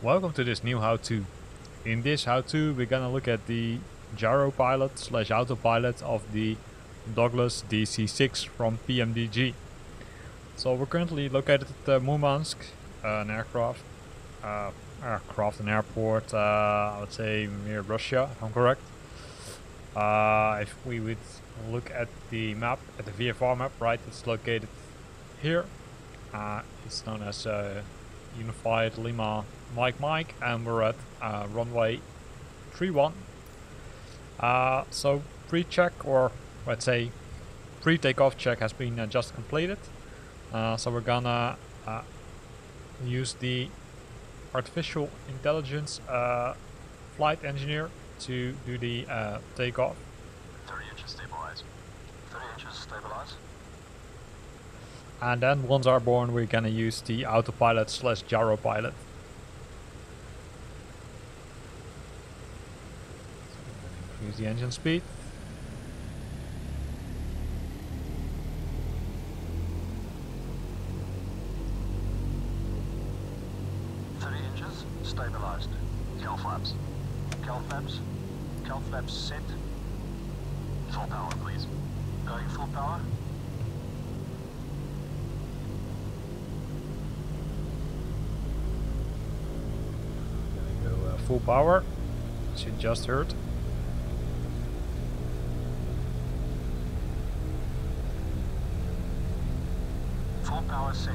Welcome to this new how-to. In this how-to we're gonna look at the Giropilot slash Autopilot of the Douglas DC6 from PMDG. So we're currently located at Murmansk, an airport, an airport, I would say near Russia, if I'm correct. If we would look at the map, at the VFR map, right, it's located here. It's known as Unified Lima Mike, and we're at runway 31. So pre-check, or let's say pre-takeoff check, has been just completed. So we're gonna use the artificial intelligence flight engineer to do the takeoff. 30 inches stabilize. 30 inches stabilize. And then once airborne, we're gonna use the Autopilot slash Giropilot. Increase the engine speed. Stabilized. Cal flaps. Cal flaps. Cal flaps set. Full power, please. Going full power. Gonna go full power, as you just heard. Full power set.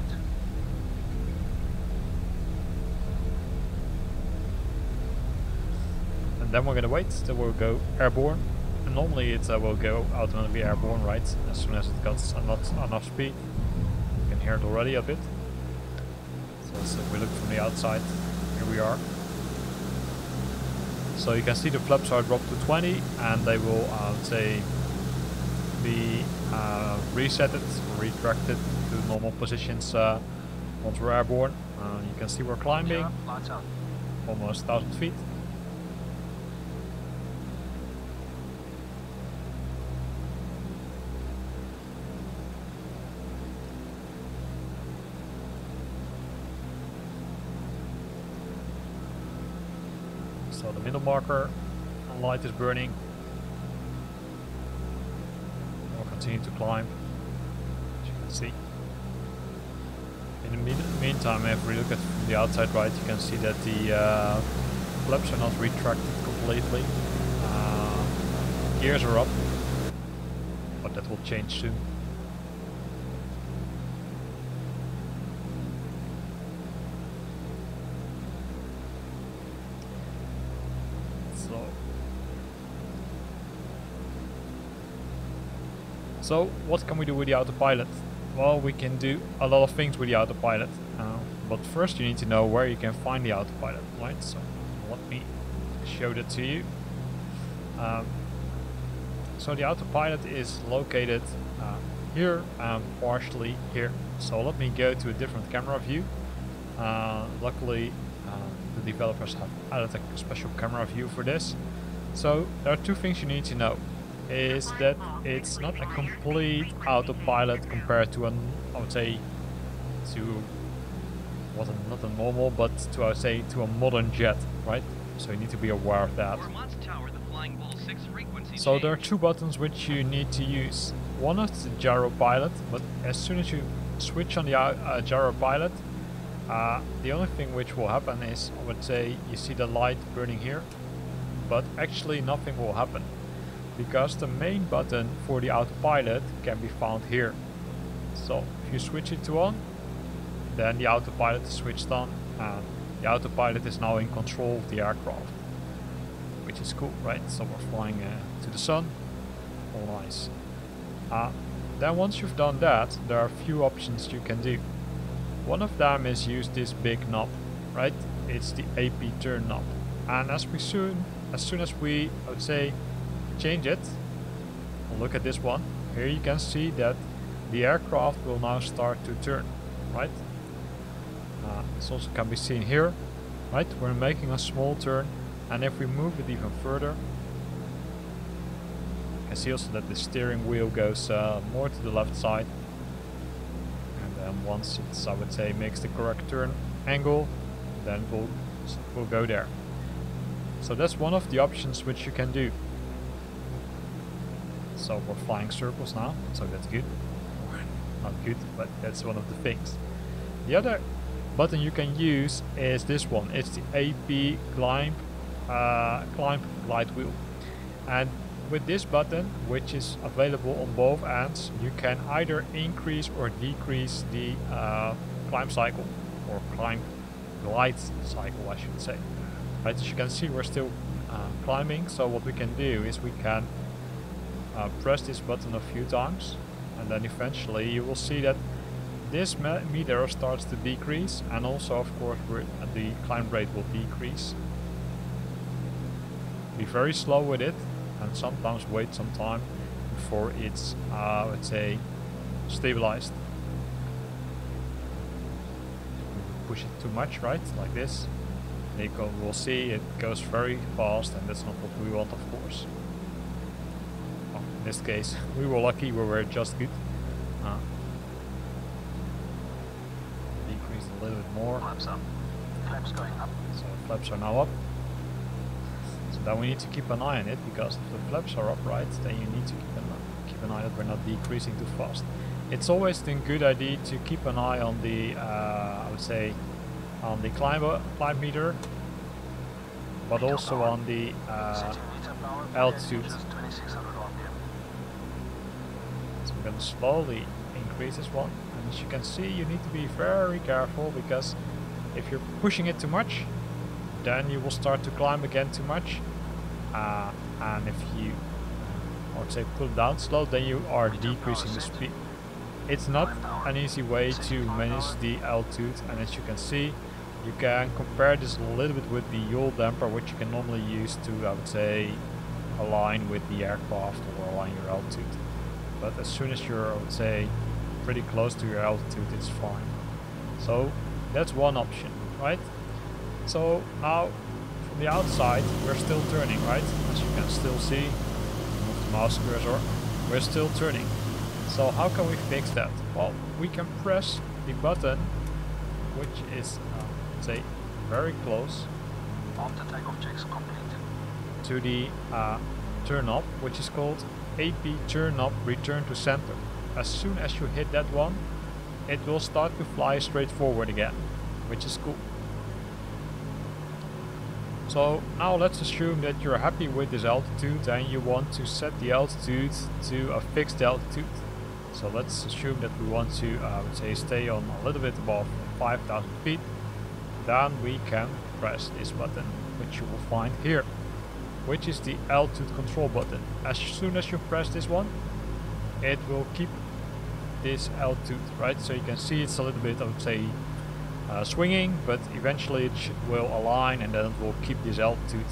And then we're gonna wait till we'll go airborne. And normally it will go automatically airborne, right? As soon as it got enough speed. You can hear it already a bit. So if we look from the outside, here we are. So you can see the flaps are dropped to 20, and they will, say, be resetted, retracted to normal positions once we're airborne. You can see we're climbing, Yeah, almost 1,000 feet. So the middle marker light is burning. We'll continue to climb, as you can see. In the meantime, if we look at from the outside, right, you can see that the flaps are not retracted completely. Gears are up, but that will change soon. So what can we do with the Autopilot? Well, we can do a lot of things with the Autopilot, but first you need to know where you can find the Autopilot, right? So let me show that to you. So the Autopilot is located here and partially here. So let me go to a different camera view. Luckily the developers have added a special camera view for this. So there are two things you need to know. Is that it's not a complete Autopilot compared to I would say, to not a normal, but to, I would say, to a modern jet, right? So you need to be aware of that. So there are two buttons which you need to use. One is the Giropilot, but as soon as you switch on the Giropilot, the only thing which will happen is, I would say, you see the light burning here, but actually nothing will happen, because the main button for the Autopilot can be found here. So if you switch it to on, then the Autopilot is switched on, and the Autopilot is now in control of the aircraft, which is cool, right? So we're flying to the sun, all nice. Then once you've done that, there are a few options you can do. One of them is use this big knob, right? It's the AP turn knob, and as soon as we, I would say, change it, look at this one. Here you can see that the aircraft will now start to turn, right? This also can be seen here, right? We're making a small turn, and if we move it even further, you can see also that the steering wheel goes more to the left side. And then once it's, I would say, makes the correct turn angle, then it will So we'll go there. So that's one of the options which you can do. So we're flying circles now, so that's good. Not good, but that's one of the things. The other button you can use is this one. It's the AP climb glide wheel. And with this button, which is available on both ends, you can either increase or decrease the climb cycle, or climb glide cycle, I should say. Right, as you can see, we're still climbing, so what we can do is we can press this button a few times, and then eventually you will see that this meter starts to decrease, and also of course the climb rate will decrease. Be very slow with it, and sometimes wait some time before it's let's say stabilized. Push it too much, right, like this, we'll see it goes very fast, and that's not what we want, of course. Oh, in this case we were lucky, we were just good. Decrease a little bit more. Flaps up. Flaps going up. So flaps are now up. So then we need to keep an eye on it, because if the flaps are upright, then you need to keep an eye that we're not decreasing too fast. It's always a good idea to keep an eye on the I would say on the climb meter, but also on the altitude. So I'm going to slowly increase this one, and as you can see, you need to be very careful, because if you're pushing it too much, then you will start to climb again too much, and if you, I would say, pull it down slow, then you are decreasing the speed. It's not an easy way to manage the altitude, and as you can see, you can compare this a little bit with the yaw damper, which you can normally use to, I would say, align with the aircraft or align your altitude. But as soon as you're, I would say, pretty close to your altitude, it's fine. So that's one option, right? So now from the outside, we're still turning, right? As you can still see, move the mouse cursor, we're still turning. So how can we fix that? Well, we can press the button, which is, say, very close After takeoff checks complete. to the turn up, which is called AP turn up return to center. As soon as you hit that one, it will start to fly straight forward again, which is cool. So now let's assume that you're happy with this altitude and you want to set the altitude to a fixed altitude. So let's assume that we want to, I would say, stay on a little bit above 5,000 feet. Then we can press this button, which you will find here, which is the altitude control button. As soon as you press this one, it will keep this altitude, right? So you can see it's a little bit, I would say, swinging, but eventually it will align, and then it will keep this altitude.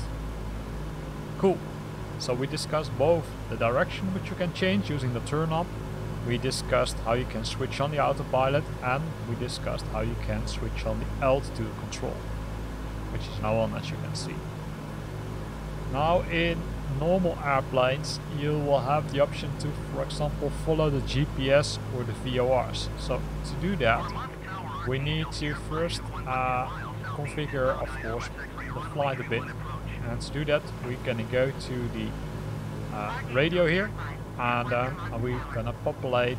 Cool. So we discussed both the direction which you can change using the turn up. We discussed how you can switch on the autopilot, and we discussed how you can switch on the altitude control, which is now on, as you can see. Now in normal airplanes, you will have the option to, for example, follow the GPS or the VORs. So to do that, we need to first configure, of course, the flight a bit. And to do that, we're gonna go to the radio here, and we're gonna populate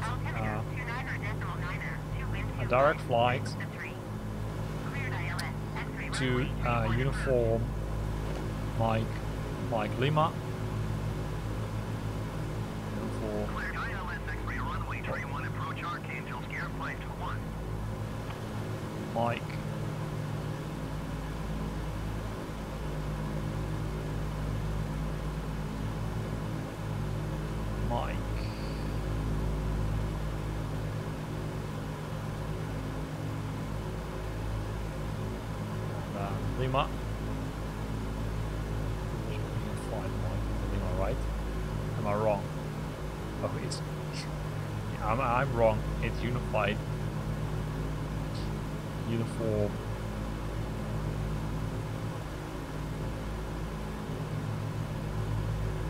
a direct flight to uniform Mike Lima. Mike. Lima. Lima, right? Am I wrong? Oh, it's. I'm wrong. It's unified. Uniform.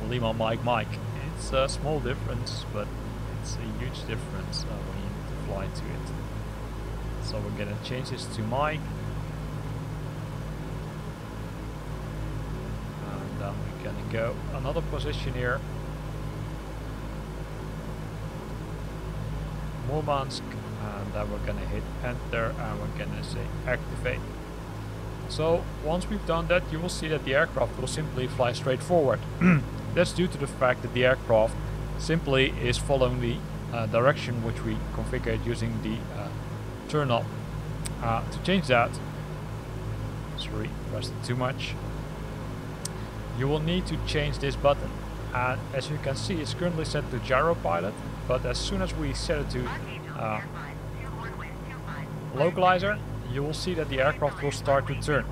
Lima Mike. It's a small difference, but it's a huge difference when you need to fly to it. So we're gonna change this to Mike. Gonna go another position here. Murmansk, and then we're gonna hit enter and we're gonna say activate. So once we've done that, you will see that the aircraft will simply fly straight forward. That's due to the fact that the aircraft simply is following the direction which we configured using the turn knob. To change that, sorry, pressed it too much, you will need to change this button. And as you can see, it's currently set to Giropilot, but as soon as we set it to localizer, you will see that the aircraft will start to turn.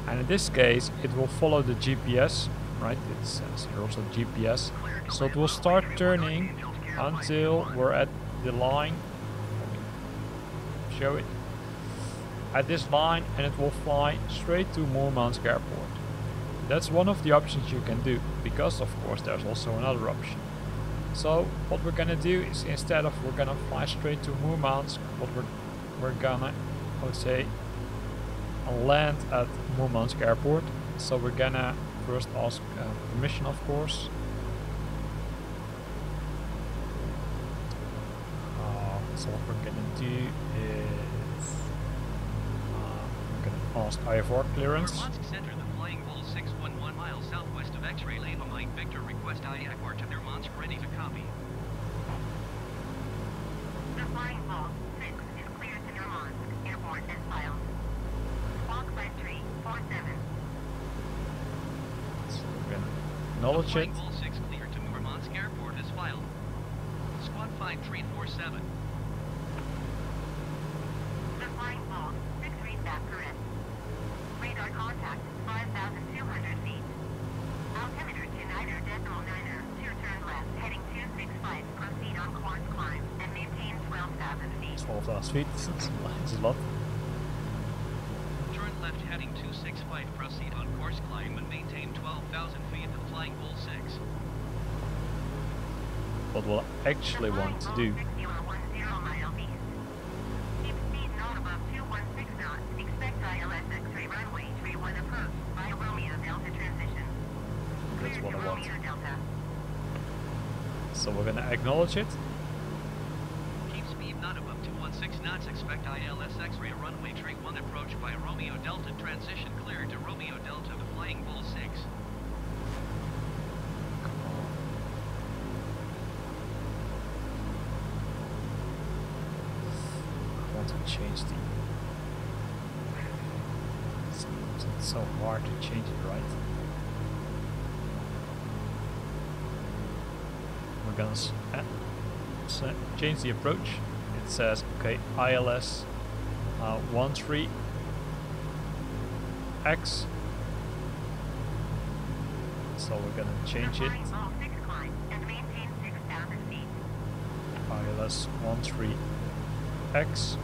And in this case, it will follow the GPS, right? It says here also GPS. So it will start turning until we're at the line. Show it. At this line, and it will fly straight to Murmansk Airport. That's one of the options you can do, because of course there's also another option. So what we're gonna do is, instead of we're gonna fly straight to Murmansk, what we're gonna, I would say, land at Murmansk Airport. So we're gonna first ask permission, of course. So what we're gonna do is we're gonna ask IFR clearance. Murmansk Center, the flying bull 611 miles southwest of X-ray Lima Mike Victor, request IFR to Murmansk, ready to copy. The flying bull 6 is cleared to Murmansk Airport as filed. Squawk 5347. So we're gonna acknowledge it. Flying bull 6 cleared to Murmansk Airport as filed. Squawk 5347. The flying bull 6 reads back correct. Radar contact 5,200 feet. Altimeter to niner decimal niner. 2 turn left, heading 265. Proceed on course climb and maintain 12,000 feet. 12,000 feet, that's a lot. Turn left, heading 265. Proceed on course climb and maintain 12,000 feet. The flying bull 6. What we'll actually want to do . Keep speed not above 216 knots. Expect ILS X-ray runway 31 approach by Romeo Delta transition. That's Clear what to I want. Romeo Delta. So we're gonna acknowledge it. Keep speed not above 216 knots. Expect ILS X-ray runway 31 approach by Romeo Delta transition. Clear to Romeo Delta. The flying bull 6. I want to change the... It's so hard to change it, right? We're gonna change the approach. It says, okay, ILS 13X. So we're gonna change it. Flying bull 6 climb and maintain 6,000 feet. ILS 13X.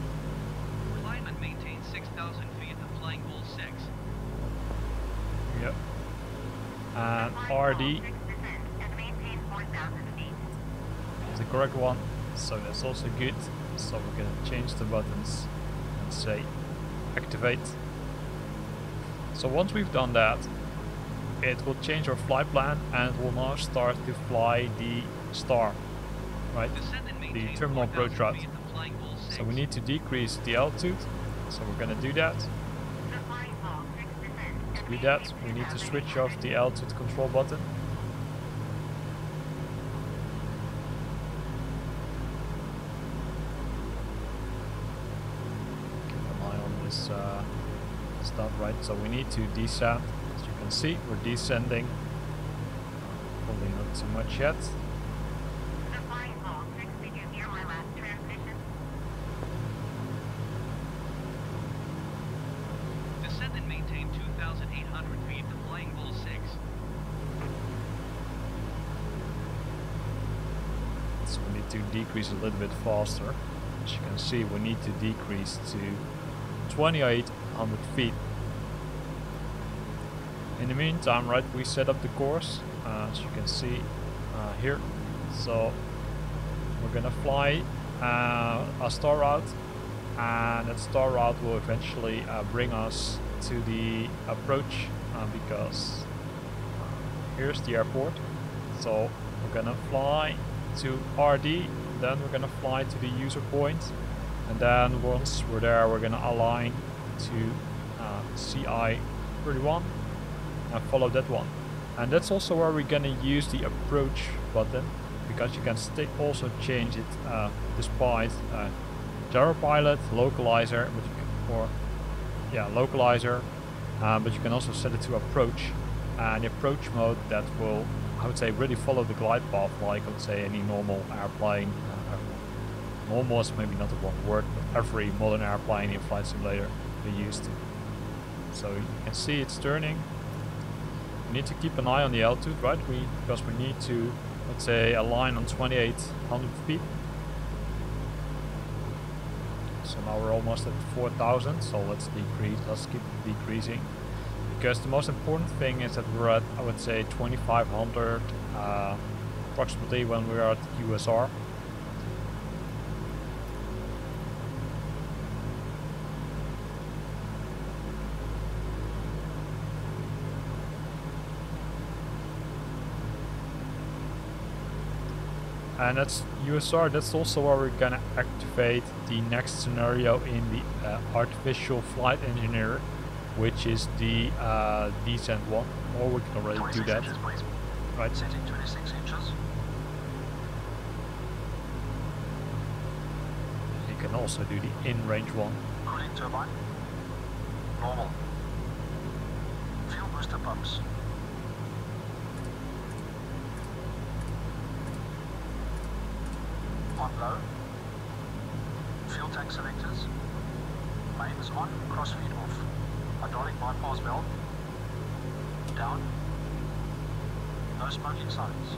Climb and maintain 6,000 feet. The flying bull 6. Yep. And Flying bull RD 6 descend and maintain 4,000 feet. is the correct one, so that's also good. So we're gonna change the buttons and say activate. So once we've done that, it will change our flight plan and it will now start to fly the star, right? Descend and The maintain terminal 4,000 approach route. feet. The flying bull 6. So we need to decrease the altitude, so we're gonna do that. The flying bull 6 descend and To do maintain that, we need to 6,000 switch feet. off the altitude control button. Keep an eye on this stuff, right? So we need to descend. As you can see, we're descending. Probably not too much yet. The flying bull 6, did you hear my last transmission? Descend and maintain 2,800 feet. The flying bull 6. So we need to decrease a little bit faster. As you can see, we need to decrease to 2,800 feet. In the meantime, right, we set up the course, as you can see here. So we're gonna fly a star route, and that star route will eventually bring us to the approach, because here's the airport. So we're gonna fly to RD, then we're gonna fly to the user point, and then once we're there, we're gonna align to CI 31 and follow that one. And that's also where we're gonna use the approach button, because you can also change it despite Giropilot, localizer, localizer, but you can also set it to approach, and the approach mode that will, I would say, really follow the glide path like, I would say, any normal airplane. Normal is maybe not the wrong word, but every modern airplane in Flight Simulator you're used to. So you can see it's turning. We need to keep an eye on the altitude, right? Because we need to, let's say, align on 2800 feet. So now we're almost at 4,000, so let's keep decreasing. Because the most important thing is that we're at, I would say, 2,500 approximately when we're at USR. And that's USR, that's also where we're gonna activate the next scenario in the artificial flight engineer, which is the descent one, or we can already do that. Inches, please. Right. Setting 26 inches. You can also do the in-range one. Cooling turbine. Normal. Fuel booster pumps. On low. Fuel tank selectors. Mains on, crossfeed off. Hydraulic bypass valve. Down. No smoking signs.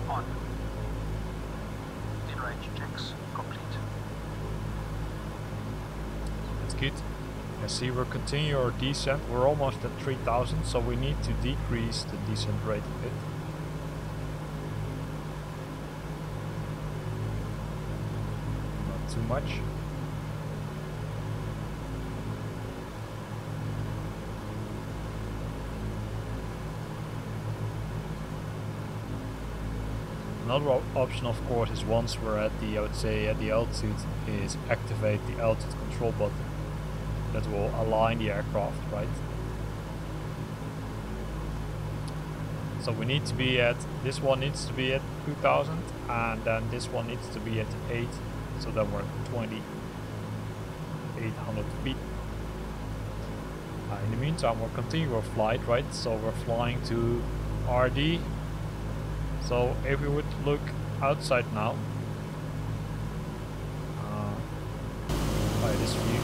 On. In-range checks complete. That's good. You can see we're continuing our descent. We're almost at 3,000, so we need to decrease the descent rate a bit. Too much. Another option, of course, is once we're at the, I would say, at the altitude, is activate the altitude control button. That will align the aircraft, right? So we need to be at, this one needs to be at 2,000, and then this one needs to be at 8. So then we're at 2,800 feet. In the meantime, we'll continue our flight, right? So we're flying to RD. So if we would look outside now, by this view,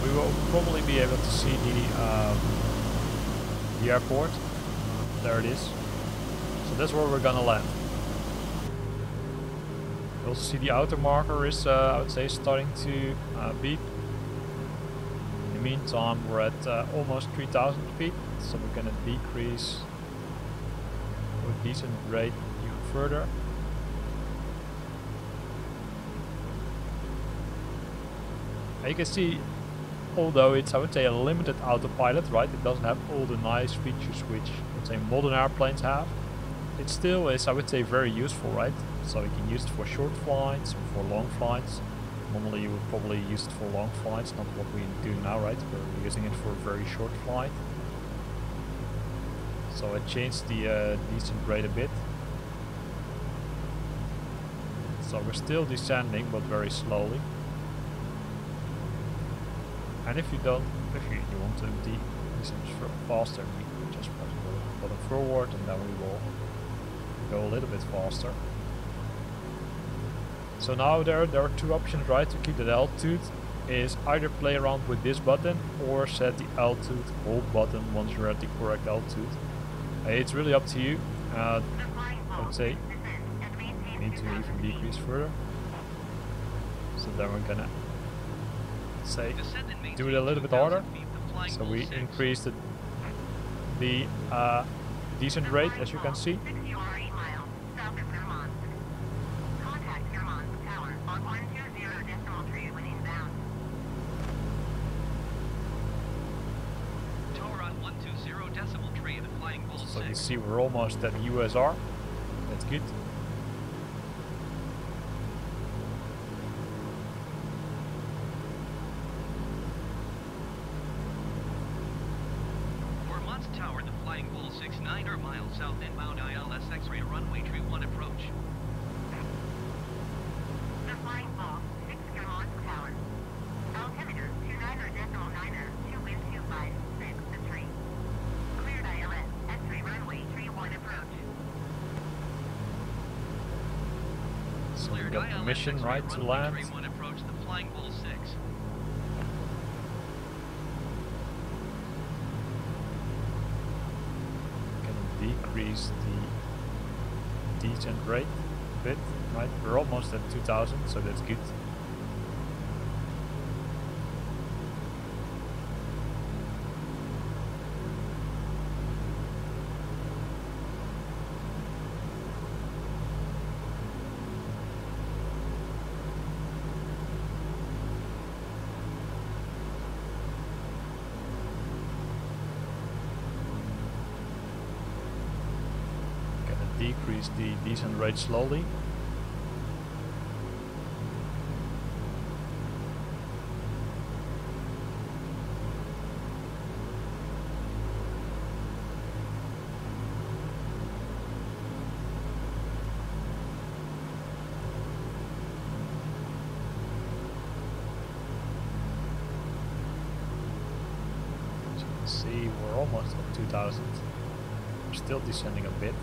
we will probably be able to see the airport. There it is. So that's where we're gonna land. You also see the outer marker is, I would say, starting to beep. In the meantime, we're at almost 3,000 feet, so we're gonna decrease with decent rate even further. And you can see, although it's, I would say, a limited autopilot, right? It doesn't have all the nice features which, let's say, modern airplanes have. It still is, I would say, very useful, right? So you can use it for short flights or for long flights. Normally you would probably use it for long flights, not what we do now, right? We're using it for a very short flight. So I changed the descent rate a bit. So we're still descending, but very slowly. And if you want to descend faster, you can just press the button forward, and then we will go a little bit faster. So now there are two options, right? To keep that altitude is either play around with this button or set the altitude hold button once you're at the correct altitude. It's really up to you. I would say you need to even decrease further. So then we're gonna say do it a little bit harder. So we increase the descent rate, as you can see. So can see we're almost at USR. That's good. Murmansk Tower, the Flying Bull 69 or miles south inbound ILS X-ray runway tree 1 approach. The Flying Bull, 6 Murmansk Tower. Altimeter 29.9er, 2 wind 256, the tree. Cleared ILS, X-ray runway tree 1 approach. So we Cleared got ILS permission, X-ray right, to runway land. tree 1 approach, the Flying Bull 6. Decrease the descent rate a bit, right? We're almost at 2000, so that's good. Decrease the descent rate slowly. As you can see, we're almost at 2000. We're still descending a bit.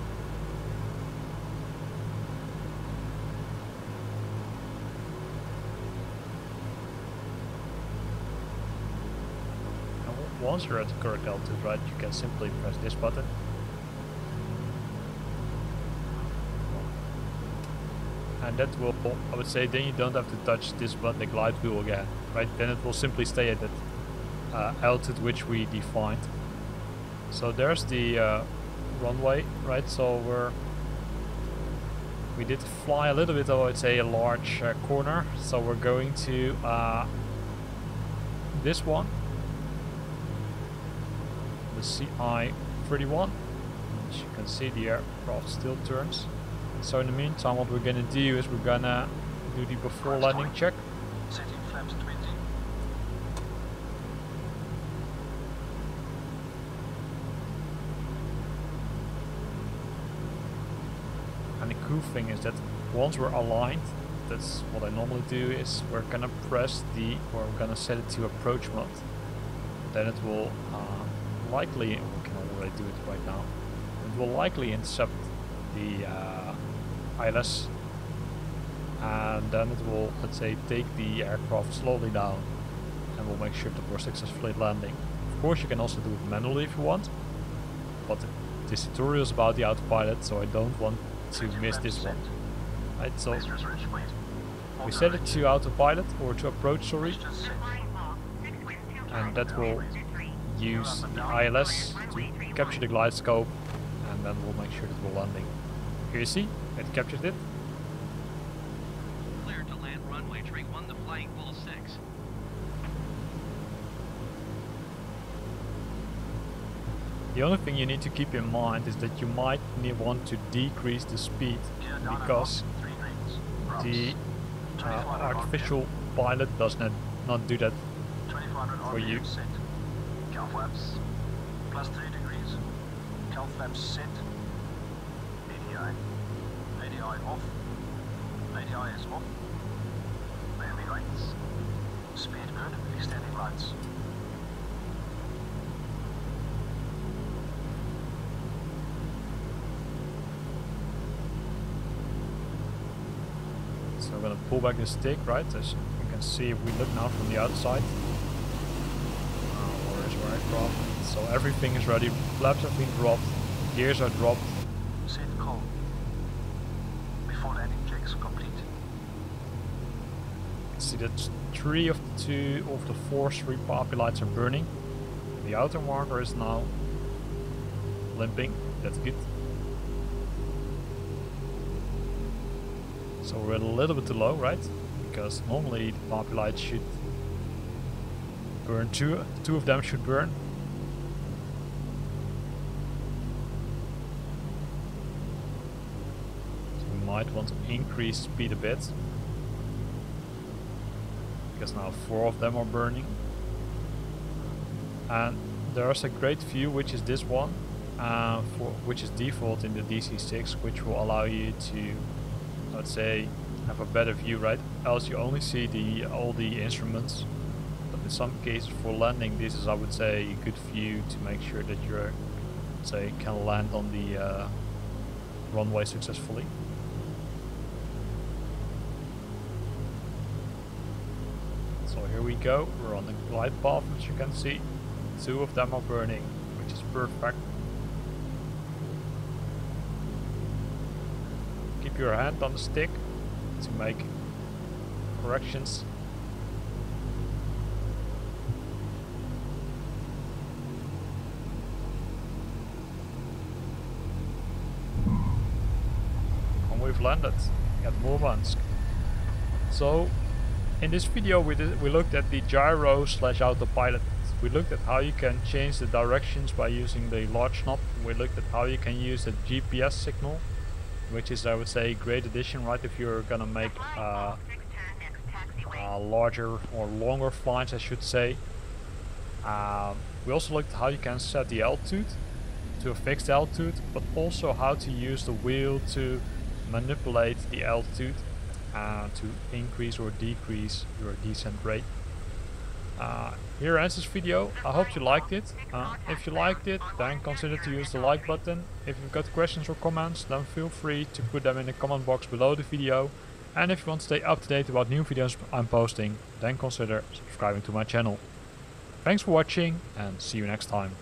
Once you're at the correct altitude, right, you can simply press this button. And that will, I would say, then you don't have to touch this button, the glide wheel again, right? Then it will simply stay at that altitude which we defined. So there's the runway, right? So we did fly a little bit, I would say, a large corner. So we're going to this one. The CI-31. As you can see, the aircraft still turns. So in the meantime, what we're gonna do is we're gonna do the before landing check. Setting flaps 20. And the cool thing is that once we're aligned, that's what I normally do, is we're gonna press we're gonna set it to approach mode. Then it will likely, we can already do it right now, it will likely intercept the ILS, and then it will, let's say, take the aircraft slowly down, and we'll make sure that we're successfully landing. Of course, you can also do it manually if you want, but this tutorial is about the autopilot, so I don't want to miss this one. Right, so we set it to autopilot, or to approach, sorry, and that will use the ILS to capture the glide scope, and then we'll make sure that we're landing. Here you see, it captured it. Cleared to land runway tree 1, the Flying Bull 6. The only thing you need to keep in mind is that you might want to decrease the speed, because the artificial pilot does not do that for you. Cal flaps +3 degrees. Cal flaps set. ADI. ADI off. ADI is off. Landing lights. Speed good. Extending lights. So I'm gonna pull back the stick, right? As you can see, if we look now from the outside. Aircraft. So everything is ready, flaps have been dropped, gears are dropped. Set call. Before landing checks complete. You can see that 3 of the 4 street poppy lights are burning. The outer marker is now limping, that's good. So we're a little bit too low, right? Because normally the poppy lights should burn, two of them should burn. might want to increase speed a bit, because now 4 of them are burning. And there's a great view, which is this one, which is default in the DC6, which will allow you to, let's say, have a better view, right? Else you only see all the instruments. But in some cases for landing, this is, I would say, a good view to make sure that you're, say, can land on the runway successfully. So here we go, we're on the glide path, as you can see. 2 of them are burning, which is perfect. Keep your hand on the stick to make corrections. And we've landed at Murmansk. So in this video we looked at the gyro / autopilot. We looked at how you can change the directions by using the large knob. We looked at how you can use the GPS signal, which is, I would say, a great addition, right, if you're gonna make larger or longer flights, I should say. We also looked at how you can set the altitude to a fixed altitude, but also how to use the wheel to manipulate the altitude to increase or decrease your descent rate. Here ends this video. I hope you liked it. If you liked it, then consider to use the like button. If you've got questions or comments, then feel free to put them in the comment box below the video. And if you want to stay up to date about new videos I'm posting, then consider subscribing to my channel. Thanks for watching and see you next time.